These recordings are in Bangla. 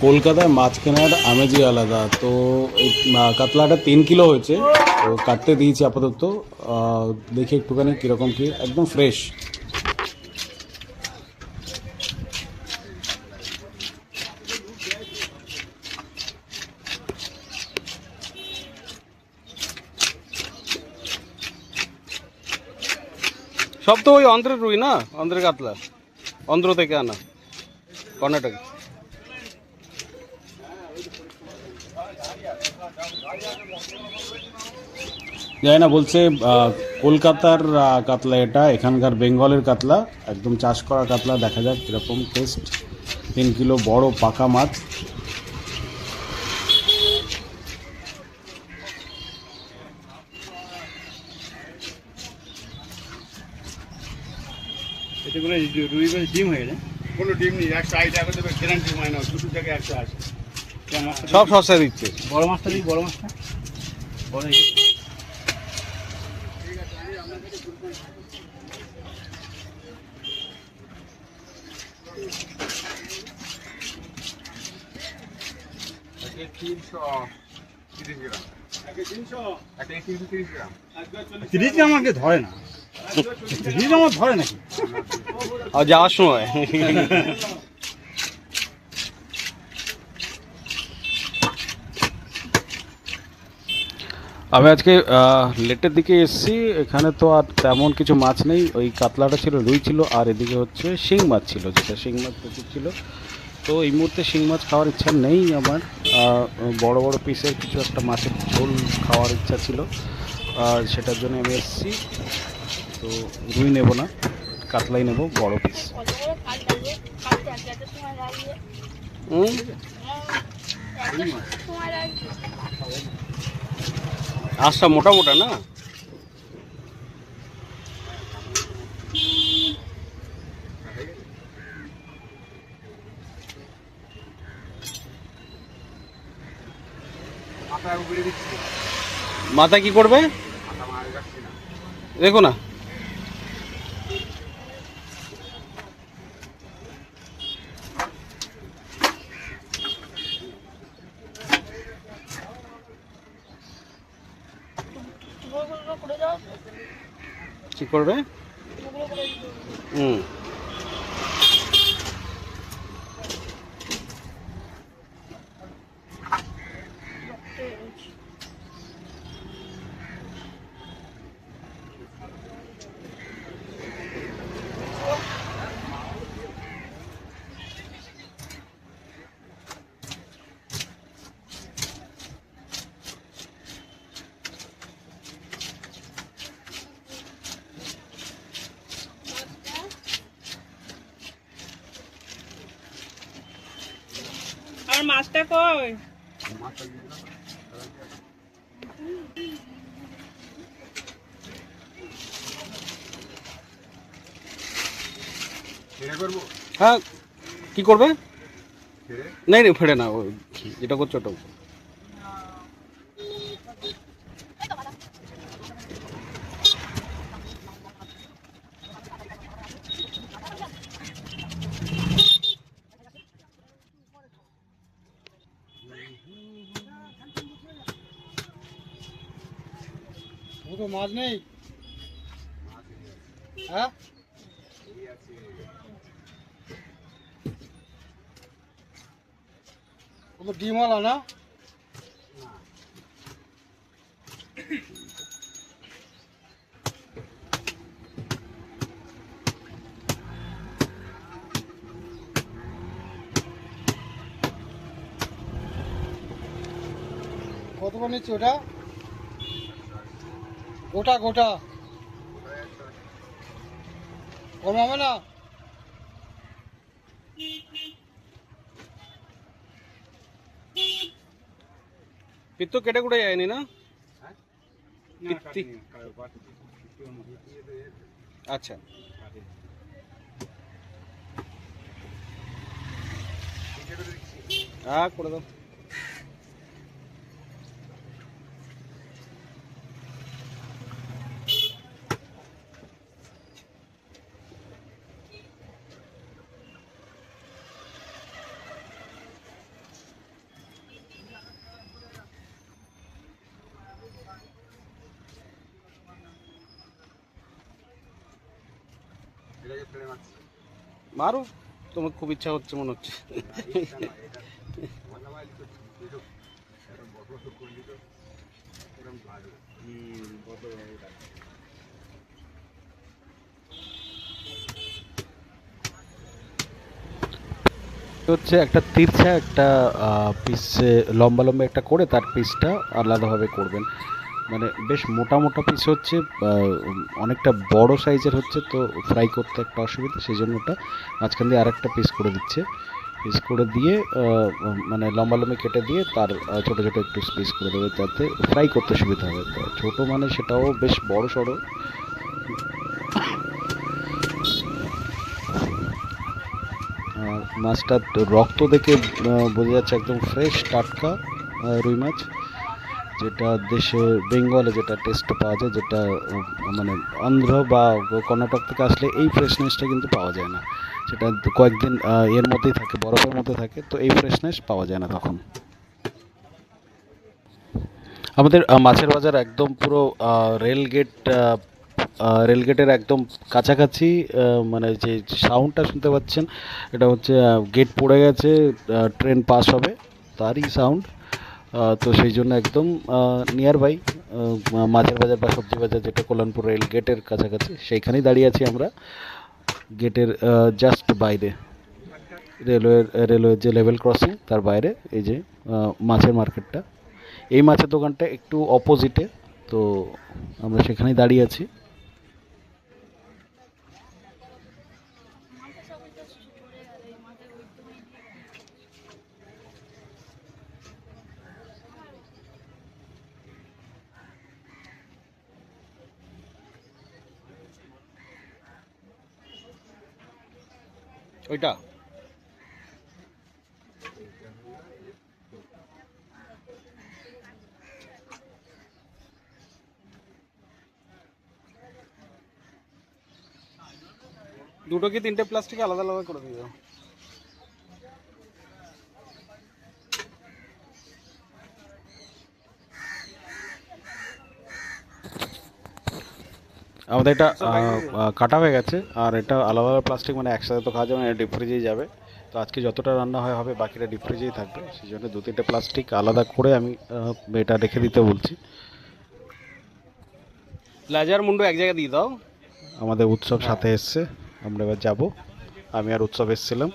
কলকাতায় মাছ কেনার আমেজই আলাদা। তো এই কাতলাটা 3 কিলো হয়েছে, তো কাটতে দিয়েছি আপাতত। দেখি একটুখানি কীরকম কী, একদম ফ্রেশ। সব তো ওই অন্ধ্রের রুই না, অন্ধ্রের কাতলা, অন্ধ্র থেকে আনা, কর্ণাটক। জানি না, বলছে কলকাতার কাতলা, এটা এখানকার বেঙ্গলের কাতলা, একদম চাষ করা কাতলা। দেখা যাক কীরকম টেস্ট। 3 কিলো বড় পাকা মাছ। এতে করে রুই মাছ ডিম হয়ে যায়? কোনো ডিম নেই, 180 টাকা দেবে, গ্যারান্টি হয় না, দুটো থেকে 180। সব সস্তায় দিচ্ছে। বড় মাছটা দিই, বড় মাছটা বড়। তিরিশ গ্রাম আমাকে ধরে না, 30 গ্রাম আমার ধরে নাকি? আর যাওয়ার সময় আমি আজকে লেটের দিকে এসেছি। এখানে তো আর তেমন কিছু মাছ নেই। ওই কাতলাটা ছিল, রুই ছিল, আর এদিকে হচ্ছে শিং মাছ ছিল, যেটা শিং মাছ প্রচুর ছিল। তো এই মুহূর্তে শিং মাছ খাওয়ার ইচ্ছা নেই আমার। বড় বড় পিসের কিছু একটা মাছের ঝোল খাওয়ার ইচ্ছা ছিল, আর সেটার জন্য আমি এসেছি। তো রুই নেব না, কাতলাই নেব বড় পিস। আচ্ছা, মোটা মোটা না? মাথা কি করবে দেখো না। কি করবে? হুম। আর মাছটা কই? হ্যাঁ, কি করবে? নেই নেই, ফেড়ে না, ওই যেটা করছো ওটা। ও তো মাছ নেই। হ্যাঁ, ও তো ডিমওয়ালা না? কত করে নিচ্ছি ওটা? গোটা গোটা কম হবে না? পিত্ত কেটে কুটে যায়নি না? আচ্ছা, হ্যাঁ করে দাও। মারো, তোমার খুব ইচ্ছা হচ্ছে মনে হচ্ছে। হচ্ছে একটা তিরছা একটা পিস লম্বা লম্বা একটা করে তার পিসটা আলাদাভাবে করবেন। মানে বেশ মোটা মোটা পিস হচ্ছে, অনেকটা বড় সাইজের হচ্ছে, তো ফ্রাই করতে একটা অসুবিধা, সেই জন্য ওটা মাঝখান দিয়ে আরেকটা পিস করে দিচ্ছে। পিস করে দিয়ে মানে লম্বা লম্বি কেটে দিয়ে তার ছোটো ছোটো একটু পিস করে দেবে, যাতে ফ্রাই করতে সুবিধা হবে। তো ছোটো মানে সেটাও বেশ বড় সড়ো। মাছটা রক্ত দেখে বোঝা যাচ্ছে একদম ফ্রেশ টাটকা রুই মাছ, যেটা দেশে বেঙ্গলে যেটা টেস্ট পাওয়া যায়, যেটা মানে অন্ধ্র বা কর্ণাটক থেকে আসলে এই ফ্রেশনেসটা কিন্তু পাওয়া যায় না। সেটা কয়েকদিন এর মধ্যেই থাকে, বরফের মধ্যে থাকে, তো এই ফ্রেশনেস পাওয়া যায় না তখন। আমাদের মাছের বাজার একদম পুরো রেলগেটের একদম কাছাকাছি। মানে যে সাউন্ডটা শুনতে পাচ্ছেন, এটা হচ্ছে গেট পড়ে গেছে, ট্রেন পাস হবে তারই সাউন্ড। তো সেই জন্য একদম নিয়ার বাই মাছের বাজার বা সবজি বাজার, যেটা কল্যাণপুর রেল গেটের কাছাকাছি, সেইখানেই দাঁড়িয়ে আছি আমরা। গেটের জাস্ট বাইরে, রেলওয়ের যে লেভেল ক্রসিং তার বাইরে এই যে মাছের মার্কেটটা, এই মাছের দোকানটা একটু অপোজিটে, তো আমরা সেখানেই দাঁড়িয়ে আছি। ওইটা দুটো কি তিনটে প্লাস্টিক আলাদা আলাদা করে দিও। আমাদের এটা কাটা হয়ে গেছে, আর এটা আলাদা আলাদা প্লাস্টিক, মানে একসাথে তো খাওয়া যাবে না, ডিপ ফ্রিজেই যাবে। তো আজকে যতটা রান্না হয় হবে, বাকিটা ডিপ ফ্রিজেই থাকবে, সেই জন্য দু তিনটে প্লাস্টিক আলাদা করে আমি এটা রেখে দিতে বলছি। লাজার মুন্ডু এক জায়গায় দিয়ে দাও। আমাদের উৎসব সাথে এসছে, আমরা এবার যাবো। আমি আর উৎসব এসেছিলাম।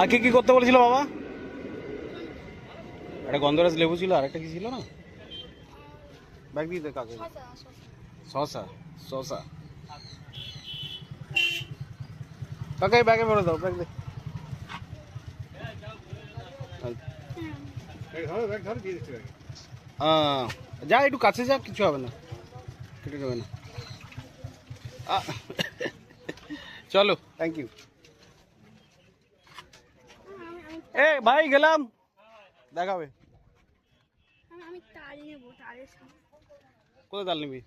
আর কি করতে বলেছিল বাবা? একটা গন্ধরাজ লেবু ছিল, আর একটা কি ছিল না? ব্যাগ দিয়ে দে কাকে। শসা, শসা কাকে ব্যাগে ভরে দাও, ব্যাগ দে। যা একটু কাছে যা, কিছু হবে না, কেটে যাবে না। চলো, থ্যাংক ইউ। এ ভাই গেলাম, দেখাবে। আমি তাল নেবো, তালের সাথে। কোথায় তাল নিবি?